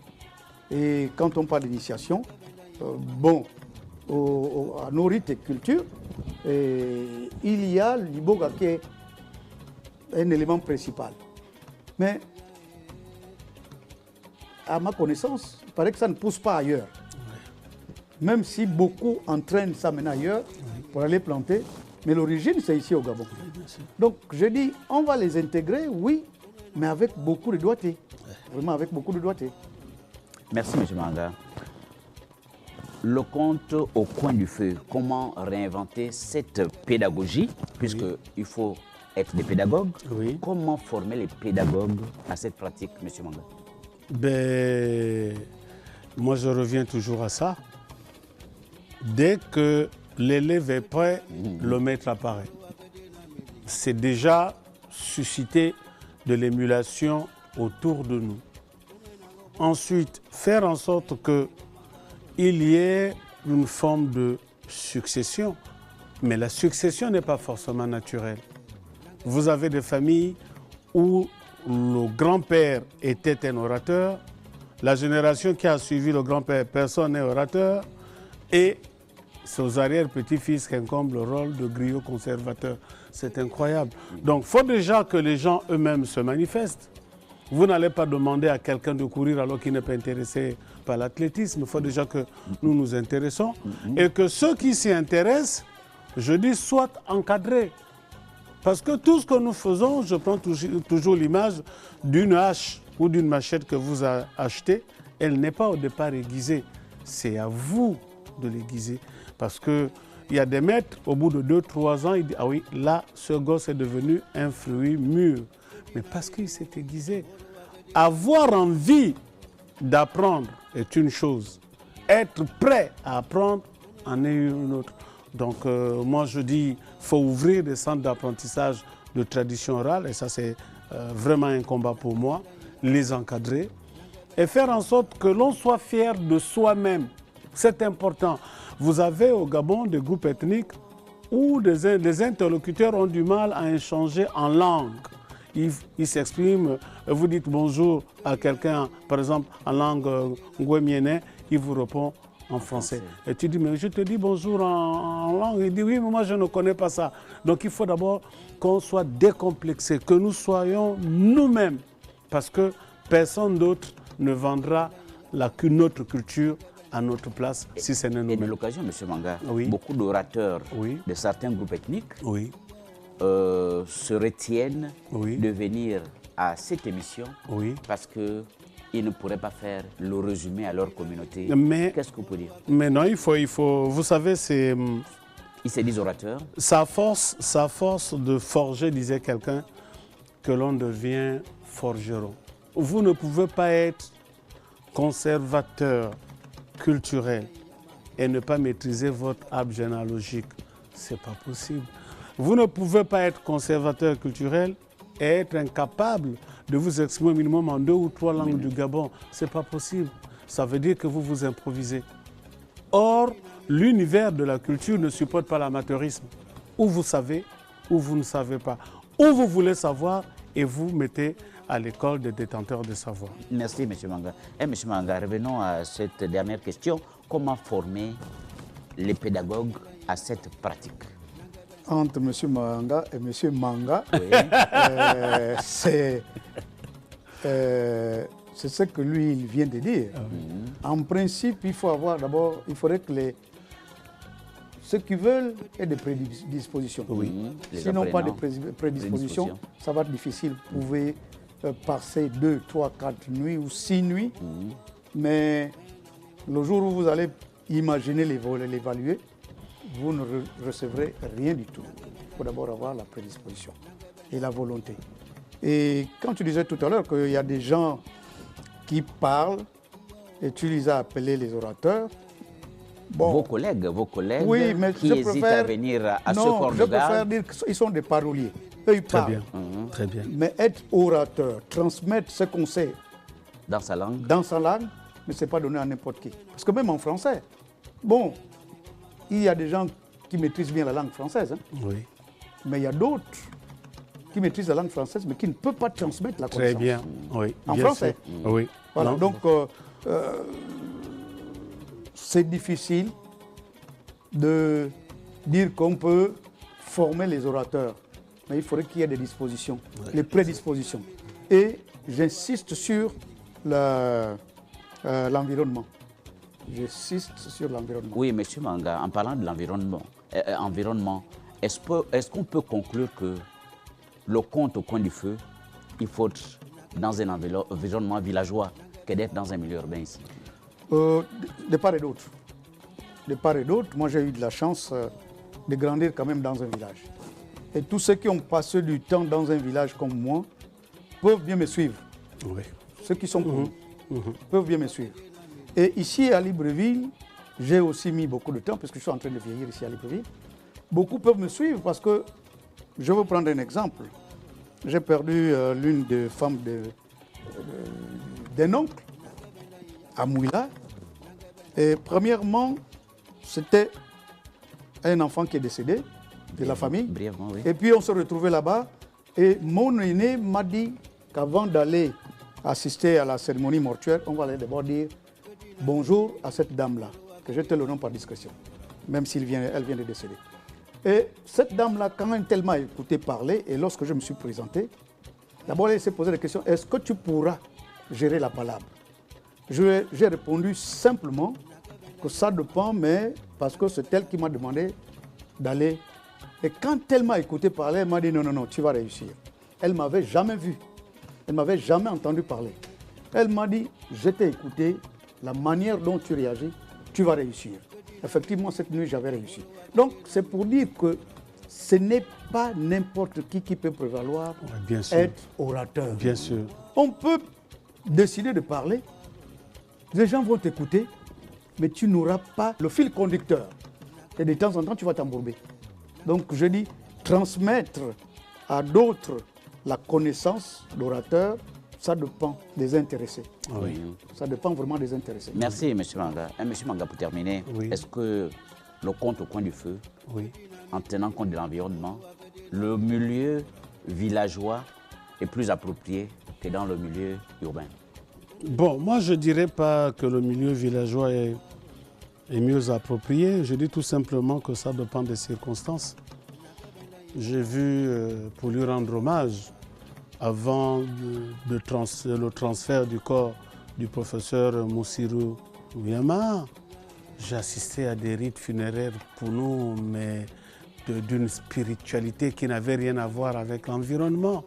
Et quand on parle d'initiation, à nos rites et cultures, il y a l'iboga qui est un élément principal. Mais à ma connaissance, il paraît que ça ne pousse pas ailleurs. Même si beaucoup entraînent ça maintenant ailleurs pour aller planter, mais l'origine c'est ici au Gabon. Donc je dis, on va les intégrer, oui, mais avec beaucoup de doigté. Vraiment avec beaucoup de doigté. Merci, M. Manga. Le conte au coin du feu, comment réinventer cette pédagogie, puisqu'il faut être des pédagogues. Oui. Comment former les pédagogues à cette pratique, M. Manga? Moi, je reviens toujours à ça. Dès que l'élève est prêt, le maître apparaît. C'est déjà susciter de l'émulation autour de nous. Ensuite, faire en sorte qu'il y ait une forme de succession. Mais la succession n'est pas forcément naturelle. Vous avez des familles où le grand-père était un orateur, la génération qui a suivi le grand-père, personne n'est orateur, et c'est aux arrière-petits-fils qu'incombe le rôle de griot conservateur. C'est incroyable. Donc, il faut déjà que les gens eux-mêmes se manifestent. Vous n'allez pas demander à quelqu'un de courir alors qu'il n'est pas intéressé par l'athlétisme. Il faut déjà que nous nous intéressons et que ceux qui s'y intéressent, je dis, soient encadrés. Parce que tout ce que nous faisons, je prends toujours l'image d'une hache ou d'une machette que vous avez achetée, elle n'est pas au départ aiguisée. C'est à vous de l'aiguiser. Parce qu'il y a des maîtres, au bout de 2-3 ans, ils disent « Ah oui, là, ce gosse est devenu un fruit mûr. » Mais parce qu'il s'est aiguisé. Avoir envie d'apprendre est une chose. Être prêt à apprendre en est une autre. Donc moi je dis, il faut ouvrir des centres d'apprentissage de tradition orale, et ça c'est vraiment un combat pour moi, les encadrer et faire en sorte que l'on soit fier de soi-même. C'est important. Vous avez au Gabon des groupes ethniques où des interlocuteurs ont du mal à échanger en langue. Ils s'expriment, vous dites bonjour à quelqu'un, par exemple en langue ngwemiene, il vous répond en français. Et tu dis, mais je te dis bonjour en langue. Il dit, oui, mais moi je ne connais pas ça. Donc il faut d'abord qu'on soit décomplexé, que nous soyons nous-mêmes, parce que personne d'autre ne vendra notre culture à notre place si ce n'est nous-mêmes. Et de l'occasion, M. Manga, Oui. beaucoup d'orateurs Oui. de certains groupes ethniques Oui. se retiennent Oui. de venir à cette émission Oui. parce qu'ils ne pourraient pas faire le résumé à leur communauté. Mais- Qu'est-ce que vous pouvez dire? Mais non, il faut, vous savez, c'est Ils se disent orateurs. sa force de forger, disait quelqu'un, que l'on devient forgeron. Vous ne pouvez pas être conservateur culturel et ne pas maîtriser votre arbre généalogique. C'est pas possible. Vous ne pouvez pas être conservateur culturel et être incapable de vous exprimer au minimum en 2 ou 3 langues du Gabon. C'est pas possible. Ça veut dire que vous vous improvisez. Or, l'univers de la culture ne supporte pas l'amateurisme. Ou vous savez, ou vous ne savez pas. Ou vous voulez savoir et vous mettez à l'école des détenteurs de savoir. Merci, M. Manga. Et M. Manga, revenons à cette dernière question. Comment former les pédagogues à cette pratique? Entre M. Manga et M. Manga, c'est ce que lui il vient de dire. En principe, il faut avoir d'abord, il faudrait que ceux qui veulent aient des prédispositions. Oui. Sinon, pas de prédispositions, ça va être difficile. Vous pouvez passer 2, 3, 4 nuits ou 6 nuits, mais le jour où vous allez imaginer l'évaluer, vous ne recevrez rien du tout. Il faut d'abord avoir la prédisposition et la volonté. Et quand tu disais tout à l'heure qu'il y a des gens qui parlent, et tu les as appelés les orateurs. Bon, vos collègues oui, mais qui hésitent à venir à ce corps de garde. Je préfère dire qu'ils sont des paroliers. Eux, ils parlent. Bien. Très bien. Mais être orateur, transmettre ce qu'on sait dans sa langue, mais ce n'est pas donné à n'importe qui. Parce que même en français, bon, il y a des gens qui maîtrisent bien la langue française. Hein, oui. Mais il y a d'autres qui maîtrisent la langue française, mais qui ne peuvent pas transmettre la connaissance. Très bien, oui. En bien français. Oui. Voilà, non. donc c'est difficile de dire qu'on peut former les orateurs, mais il faudrait qu'il y ait des dispositions, les prédispositions. Et j'insiste sur l'environnement. J'insiste sur l'environnement. Oui, M. Manga, en parlant de l'environnement, est-ce qu'on peut conclure que le conte au coin du feu, il faut être dans un environnement villageois que d'être dans un milieu urbain ici? De part et d'autre. De part et d'autre, moi j'ai eu de la chance de grandir quand même dans un village. Et tous ceux qui ont passé du temps dans un village comme moi peuvent bien me suivre. Oui. Ceux qui sont connus peuvent bien me suivre. Et ici à Libreville, j'ai aussi mis beaucoup de temps, parce que je suis en train de vieillir ici à Libreville. Beaucoup peuvent me suivre parce que, je vais prendre un exemple. J'ai perdu l'une des femmes d'un oncle à Mouila. Et premièrement, c'était un enfant qui est décédé de la famille. Brièvement, oui. Et puis on se retrouvait là-bas. Et mon aîné m'a dit qu'avant d'aller assister à la cérémonie mortuaire, on va aller d'abord dire bonjour à cette dame-là, que je te le nomme par discrétion, même si elle vient de décéder. Et cette dame-là, quand même tellement écouté parler, et lorsque je me suis présenté, d'abord elle s'est posé la question, est-ce que tu pourras gérer la palabre? J'ai répondu simplement que ça dépend, mais parce que c'est elle qui m'a demandé d'aller. Et quand elle m'a écouté parler, elle m'a dit non, non, non, tu vas réussir. Elle ne m'avait jamais vu, elle ne m'avait jamais entendu parler. Elle m'a dit, je t'ai écouté, la manière dont tu réagis, tu vas réussir. Effectivement, cette nuit, j'avais réussi. Donc, c'est pour dire que ce n'est pas n'importe qui peut prévaloir être orateur. Bien sûr. On peut décider de parler, les gens vont t'écouter, mais tu n'auras pas le fil conducteur. Et de temps en temps, tu vas t'embourber. Donc, je dis, transmettre à d'autres la connaissance d'orateur, ça dépend des intéressés. Oui. Ça dépend vraiment des intéressés. Merci, M. Manga. M. Manga, pour terminer, oui. Est-ce que le conte au coin du feu, oui. en tenant compte de l'environnement, le milieu villageois est plus approprié que dans le milieu urbain? Bon, moi je ne dirais pas que le milieu villageois est mieux approprié. Je dis tout simplement que ça dépend des circonstances. J'ai vu, pour lui rendre hommage, avant le transfert du corps du professeur Moussirou Ouyama, j'ai assisté à des rites funéraires pour nous, mais d'une spiritualité qui n'avait rien à voir avec l'environnement.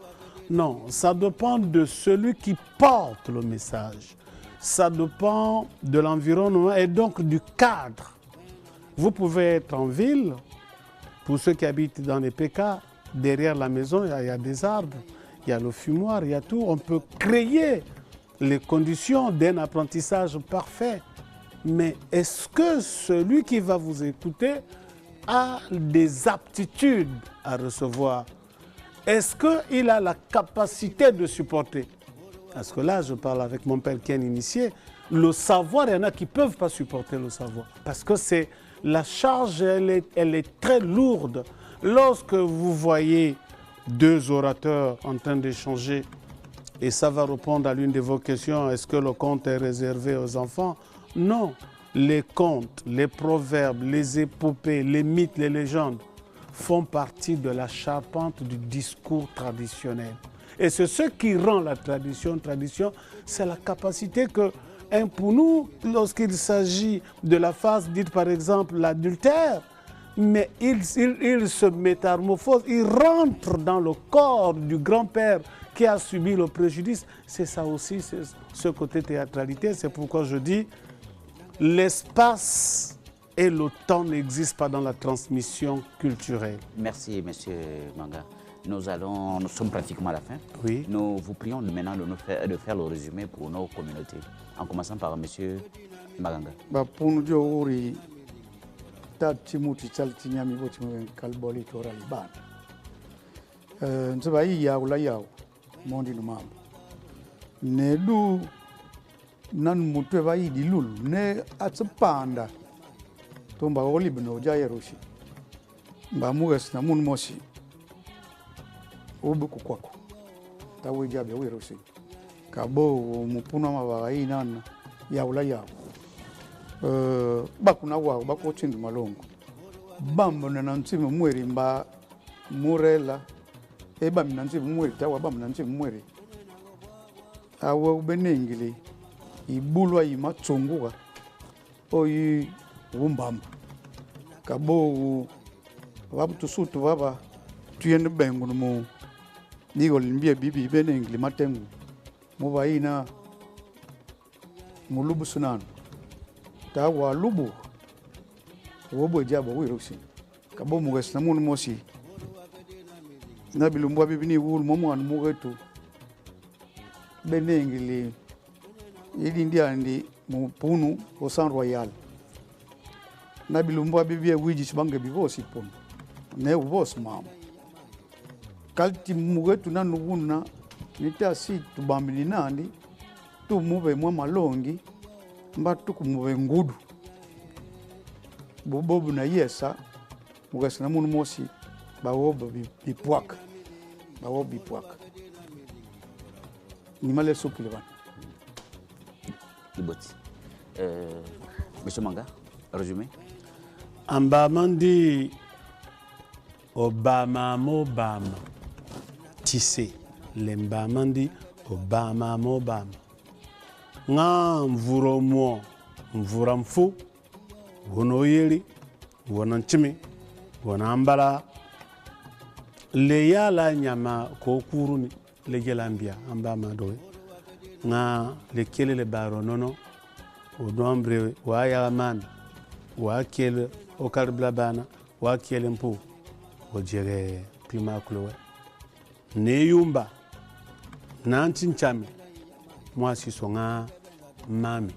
Non, ça dépend de celui qui porte le message. Ça dépend de l'environnement et donc du cadre. Vous pouvez être en ville, pour ceux qui habitent dans les PK, derrière la maison, il y a des arbres, il y a le fumoir, il y a tout. On peut créer les conditions d'un apprentissage parfait. Mais est-ce que celui qui va vous écouter a des aptitudes à recevoir? Est-ce qu'il a la capacité de supporter? Parce que là, je parle avec mon père qui est un initié. Le savoir, il y en a qui ne peuvent pas supporter le savoir. Parce que la charge, elle est très lourde. Lorsque vous voyez deux orateurs en train d'échanger, et ça va répondre à l'une de vos questions, est-ce que le conte est réservé aux enfants? Non. Les contes, les proverbes, les épopées, les mythes, les légendes font partie de la charpente du discours traditionnel. Et c'est ce qui rend la tradition, c'est la capacité que, pour nous, lorsqu'il s'agit de la phase dite par exemple l'adultère, mais il se métamorphose, il rentre dans le corps du grand-père qui a subi le préjudice. C'est ça aussi, c'est ce côté théâtralité. C'est pourquoi je dis, l'espace et le temps n'existent pas dans la transmission culturelle. Merci, Monsieur Manga. Nous sommes pratiquement à la fin. Oui. Nous vous prions maintenant de faire le résumé pour nos communautés, en commençant par Monsieur Maganga. Pour nous dire, Tatimuti Chaltinyami Botimu Kalboli Toraliban. Nsabai Yaula Yao, Mondi Numam. Nedu Nan Mutevai di Lul, ne Atsapanda. Tomba Olibno Jayerushi. Bamugas Namun Mosi. Ubuku Kwako. Tawi Jabe Wirusi. Kabo Mupuna Mawai Nan Yaula Yao. Bakuna wa bako chindu malongo bambo na ntsimu mweri mba murela eba minantsimu mweri tawa bambo nantsimu mweri awa ubenengili ibulwa yimatsonguka oyi wumbamba kabo wabutusutu baba tuyende bengu mu nigo limbia bibi benengili matengu mubayina mulubu sunanu tawa lubu wobo jabo wirusi kabo mugas namun mosi nabilu mwa bibini wul momo an mugetu benengili yidi ndia ndi mupunu au San Royal nabilu mwa bibi wiji sibange bivosi pun ne vos mam kalti mugetu nanu wuna nitasi tubambili nandi tu mube mwa malongi mbatu kumuwe ngudu bobobu na yesa mugas na munu mosi bawobo bipwak ni male sukilivan Iboti. Monsieur Manga, résumé. Ambamandi Obama tissé lembamandi Obama nga mvuro mo mvura mfu wono yeli wono nchimi wono ambala le yala nyama ko kuruni le gelambia amba madoe nga le kele le baro nono o dombre wa yaman wa kele o karbla bana wa kele mpu o jere klima kulo ne yumba nantin chami moi si songa mami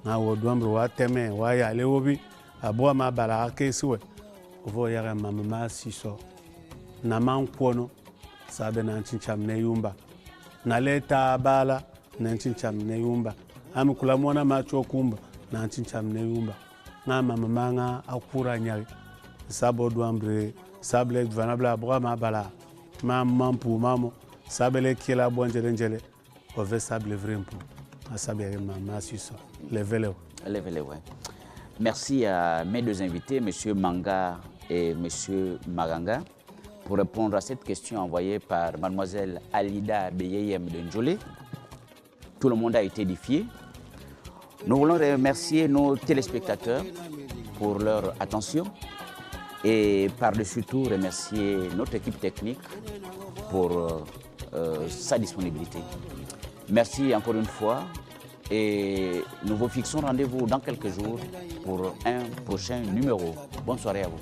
nga wodombre wa teme wa ya lewobi abo ma bala keswe ovo yara mama siso na mankono sabe na ncham ne yumba na leta bala na ncham ne yumba am kula mona ma chokumba na ncham ne yumba na mama nga akura nyari sabo dombre sable vanabla abo ma bala ma mampu mamo sabele kila bonjele njele ove sable vrempu. Merci à mes deux invités, M. Manga et M. Maganga, pour répondre à cette question envoyée par Mademoiselle Alida Beyeyem de Njolé. Tout le monde a été édifié. Nous voulons remercier nos téléspectateurs pour leur attention et par-dessus tout remercier notre équipe technique pour sa disponibilité. Merci encore une fois et nous vous fixons rendez-vous dans quelques jours pour un prochain numéro. Bonne soirée à vous.